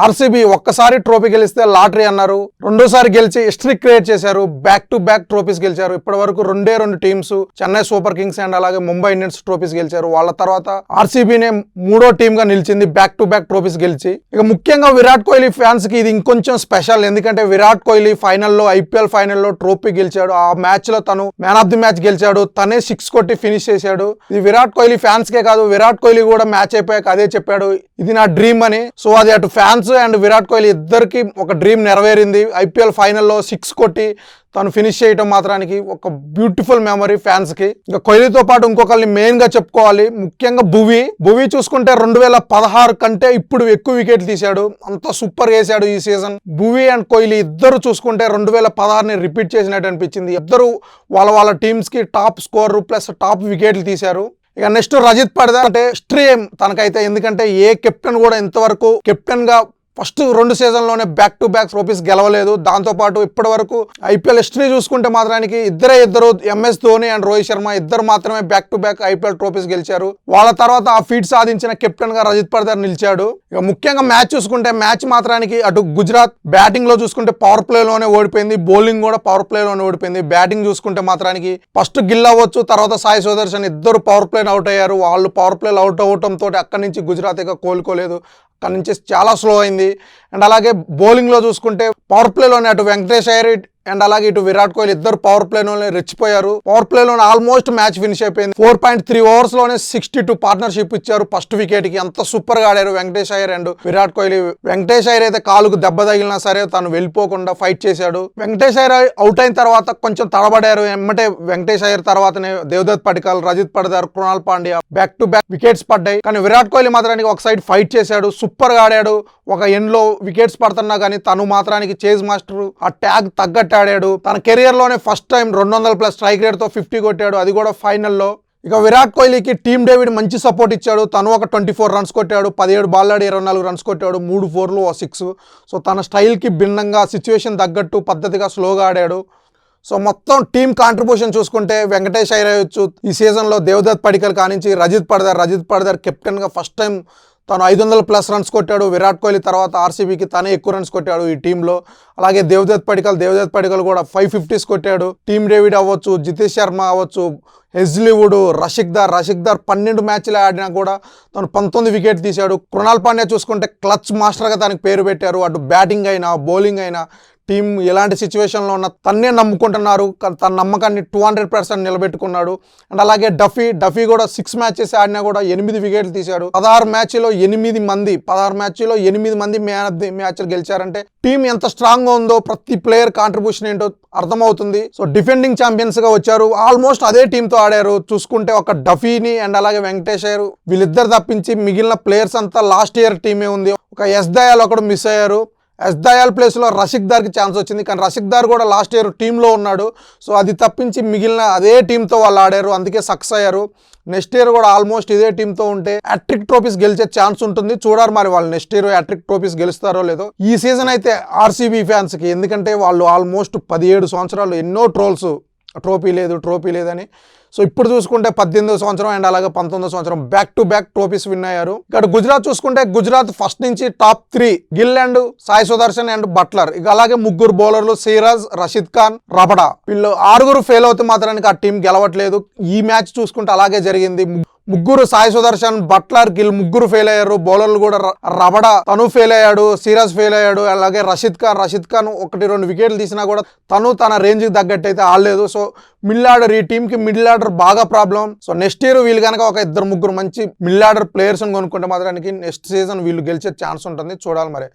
RCB ఒక్కసారి trophy గెలిస్తే lottery అన్నారు, రెండోసారి గెలిచి హిస్టరీ క్రియేట్ చేశారు. బ్యాక్ టు బ్యాక్ ట్రోఫీస్ గెలిచారు. ఇప్పటి వరకు రెండు teams Chennai super Kings and అలాగే ముంబై ఇండియన్స్ ట్రోఫీస్ గెలిచారు. వాళ్ళ తర్వాత ఆర్సీబీనే మూడో టీమ్ గా నిలిచింది బ్యాక్ టు బ్యాక్ ట్రోఫీస్ గెలిచి. ఇక ముఖ్యంగా విరాట్ కోహ్లీ ఫ్యాన్స్ కి ఇది ఇంకొంచెం స్పెషల్. ఎందుకంటే విరాట్ కోహ్లీ ఫైనల్లో ఐపీఎల్ ఫైనల్లో ట్రోఫీ గెలిచాడు. ఆ మ్యాచ్ లో తను మ్యాన్ ఆఫ్ ది మ్యాచ్ గెలిచాడు. తనే 6 కొట్టి ఫినిష్ చేశాడు. ఇది విరాట్ కోహ్లీ ఫ్యాన్స్ కే కాదు, విరాట్ కోహ్లీ కూడా మ్యాచ్ అయిపోయాక అదే చెప్పాడు, ఇది నా డ్రీమ్ అని. సో అది అటు ఫ్యాన్స్ అండ్ విరాట్ కోహ్లీ ఇద్దరికి ఒక డ్రీమ్ నెరవేరింది. ఐపీఎల్ ఫైనల్లో 6 కొట్టి తను ఫినిష్ చేయటం మాత్రానికి ఒక బ్యూటిఫుల్ మెమరీ ఫ్యాన్స్ కి. ఇంకా కోహ్లీతో పాటు ఇంకొకరిని మెయిన్ గా చెప్పుకోవాలి, ముఖ్యంగా భువీ చూసుకుంటే 2016 కంటే ఇప్పుడు ఎక్కువ వికెట్లు తీశాడు. అంత సూపర్ వేసాడు ఈ సీజన్. భువీ అండ్ కోహ్లీ ఇద్దరు చూసుకుంటే 2016ని రిపీట్ చేసినట్టు అనిపించింది. ఇద్దరు వాళ్ళ టీమ్స్ కి టాప్ స్కోర్ ప్లస్ టాప్ వికెట్లు తీశారు. ఇక నెక్స్ట్ రజిత్ పడిదార్ అంటే స్ట్రీమ్ తనకైతే, ఎందుకంటే ఏ కెప్టెన్ కూడా ఇంతవరకు కెప్టెన్ గా ఫస్ట్ 2 సీజన్లోనే బ్యాక్ టు బ్యాక్ ట్రోఫీస్ గెలవలేదు. దాంతోపాటు ఇప్పటి వరకు ఐపీఎల్ హిస్టరీ చూసుకుంటే మాత్రానికి ఇద్దరు ఎంఎస్ ధోని అండ్ రోహిత్ శర్మ ఇద్దరు మాత్రమే back to back IPL trophies గెలిచారు. వాళ్ళ తర్వాత ఆ ఫీట్ సాధించిన కెప్టెన్ గా రజిత్ పడిదార్ నిలిచాడు. ఇక ముఖ్యంగా మ్యాచ్ చూసుకుంటే మ్యాచ్ మాత్రానికి అటు గుజరాత్ బ్యాటింగ్ లో చూసుకుంటే పవర్ ప్లే లోనే ఓడిపోయింది, బౌలింగ్ కూడా పవర్ ప్లే లోనే ఓడిపోయింది. బ్యాటింగ్ చూసుకుంటే మాత్రానికి ఫస్ట్ గిల్ అవ్వచ్చు, తర్వాత సాయి సుదర్శన్ ఇద్దరు పవర్ ప్లేని అవుట్ అయ్యారు. వాళ్ళు పవర్ ప్లేలు అవుట్ అవటంతో అక్కడి నుంచి గుజరాత్ ఇక కోలుకోలేదు. అక్కడి నుంచి చాలా స్లో అయింది. అండ్ అలాగే బౌలింగ్లో చూసుకుంటే పవర్ ప్లేలోనే అటు వెంకటేష్ అయ్యర్ అండ్ అలాగే ఇటు విరాట్ కోహ్లీ ఇద్దరు పవర్ ప్లేలోనే రెచ్చిపోయారు. పవర్ ప్లేలోనే ఆల్మోస్ట్ మ్యాచ్ ఫినిష్ అయిపోయింది. 4.3 ఓవర్స్ లోనే 62 పార్ట్నర్షిప్ ఇచ్చారు ఫస్ట్ వికెట్ కి. అంత సూపర్ గా ఆడారు వెంకటేష్ అయ్యర్ అండ్ విరాట్ కోహ్లీ. వెంకటేష్ అయ్యర్ అయితే కాలుకు దెబ్బ తగిలినా సరే తను వెళ్ళిపోకుండా ఫైట్ చేశాడు. వెంకటేష్ అయ్యర్ అవుట్ అయిన తర్వాత కొంచెం తడబడారు. ఎమ్మటే వెంకటేష్ అయ్యర్ తర్వాతనే Devdutt Padikkal, Rajat Patidar, Krunal Pandya back to back wickets పడ్డాయి. కానీ విరాట్ కోహ్లీ మాత్రానికి ఒక సైడ్ ఫైట్ చేశాడు, సూపర్ గా ఆడాడు. ఒక ఎండ్ లో వికెట్స్ పడుతున్నా కానీ తను మాత్రానికి చేజ్ మాస్టర్ ఆ ట్యాగ్ తగ్గట్టు ఆడాడు. తన కెరియర్ లోనే ఫస్ట్ టైం 200+ స్ట్రైక్ రేట్ తో 50 కొట్టాడు, అది కూడా ఫైనల్లో. ఇక విరాట్ కోహ్లీకి టీమ్ డేవిడ్ మంచి సపోర్ట్ ఇచ్చాడు. తను ఒక 24 రన్స్ కొట్టాడు, 17 బాల్ ఆడి 24 రన్స్ కొట్టాడు, 3 4లు 6. సో తన స్టైల్కి భిన్నంగా సిచ్యువేషన్ తగ్గట్టు పద్ధతిగా స్లోగా ఆడాడు. సో మొత్తం టీమ్ కాంట్రిబ్యూషన్ చూసుకుంటే వెంకటేష్ అయ్యర్ అయ్యొచ్చు ఈ సీజన్లో, దేవదత్ పడికల్ కానించి రజిత్ పడిదార్ కెప్టెన్గా ఫస్ట్ టైం తను 500+ రన్స్ కొట్టాడు. విరాట్ కోహ్లీ తర్వాత ఆర్సీబీకి తనే ఎక్కువ రన్స్ కొట్టాడు ఈ టీంలో. అలాగే దేవదత్ పడికల్ కూడా 550s కొట్టాడు. టీమ్ డేవిడ్ అవ్వచ్చు, జితేష్ శర్మ అవ్వచ్చు, హెజ్లీవుడ్, రషిక్ దార్ 12 మ్యాచ్లు ఆడినా కూడా తను 19 వికెట్ తీశాడు. కృణాల్ పాండ్యా చూసుకుంటే క్లచ్ మాస్టర్గా తనకి పేరు పెట్టారు. అటు బ్యాటింగ్ అయినా బౌలింగ్ అయినా టీం ఎలాంటి సిచ్యువేషన్లో ఉన్న తన్నే నమ్ముకుంటున్నారు. తన నమ్మకాన్ని 200% నిలబెట్టుకున్నాడు. అండ్ అలాగే డఫీ కూడా 6 మ్యాచెస్ ఆడినా కూడా 8 వికెట్లు తీశాడు. 16 మ్యాచ్లో 8 మంది మ్యాన్ ఆఫ్ ది మ్యాచ్లు గెలిచారంటే టీం ఎంత స్ట్రాంగ్ గా ఉందో ప్రతి ప్లేయర్ కాంట్రిబ్యూషన్ ఏంటో అర్థమవుతుంది. సో డిఫెండింగ్ ఛాంపియన్స్ గా వచ్చారు, ఆల్మోస్ట్ అదే టీంతో ఆడారు. చూసుకుంటే ఒక డఫీని అండ్ అలాగే వెంకటేష్ అయ్యర్ వీళ్ళిద్దరు తప్పించి మిగిలిన ప్లేయర్స్ అంతా లాస్ట్ ఇయర్ టీమే ఉంది. ఒక ఎస్ దయాల్ ఒకడు మిస్ అయ్యారు. ఎస్ దయాల్ ప్లేస్లో రషిక్ దార్కి ఛాన్స్ వచ్చింది, కానీ రషిక్ దార్ కూడా లాస్ట్ ఇయర్ టీంలో ఉన్నాడు. సో అది తప్పించి మిగిలిన అదే టీంతో వాళ్ళు ఆడారు, అందుకే సక్సెస్ అయ్యారు. నెక్స్ట్ ఇయర్ కూడా ఆల్మోస్ట్ ఇదే టీంతో ఉంటే హ్యాట్రిక్ ట్రోఫీస్ గెలిచే ఛాన్స్ ఉంటుంది. చూడాలి మరి వాళ్ళు నెక్స్ట్ ఇయర్ హ్యాట్రిక్ ట్రోఫీస్ గెలుస్తారో లేదో. ఈ సీజన్ అయితే ఆర్సీబీ ఫ్యాన్స్కి, ఎందుకంటే వాళ్ళు ఆల్మోస్ట్ 17 సంవత్సరాలు ఎన్నో ట్రోల్స్ ట్రోఫీ లేదని. సో ఇప్పుడు చూసుకుంటే 18వ సంవత్సరం అండ్ అలాగే 19వ సంవత్సరం back to back trophies win అయ్యారు. ఇక్కడ గుజరాత్ చూసుకుంటే గుజరాత్ ఫస్ట్ నుంచి top 3 Gill and Sai Sudharsan and Buttler. ఇక అలాగే 3 బౌలర్లు సిరాజ్, రషీద్ ఖాన్, రబడా. వీళ్ళు 6 ఫెయిల్ అవుతే మాత్రానికి ఆ టీం గెలవట్లేదు. ఈ మ్యాచ్ చూసుకుంటే అలాగే జరిగింది. 3 సాయి సుదర్శన్, బట్లర్, గిల్ 3 ఫెయిల్ అయ్యారు. బౌలర్లు కూడా రబడా తను ఫెయిల్ అయ్యాడు, సిరాజ్ ఫెయిల్ అయ్యాడు. అలాగే రషీద్ ఖాన్ 1-2 వికెట్లు తీసినా కూడా తను తన రేంజ్కి తగ్గట్టు అయితే ఆడలేదు. సో మిడిల్ ఆర్డర్, ఈ టీంకి మిడిల్ ఆర్డర్ బాగా ప్రాబ్లం. సో నెక్స్ట్ ఇయర్ వీళ్ళు కనుక ఒక 2-3 మంచి మిడిల్ ఆర్డర్ ప్లేయర్స్ కొనుక్కుంటే మాత్రానికి నెక్స్ట్ సీజన్ వీళ్ళు గెలిచే ఛాన్స్ ఉంటుంది. చూడాలి మరి.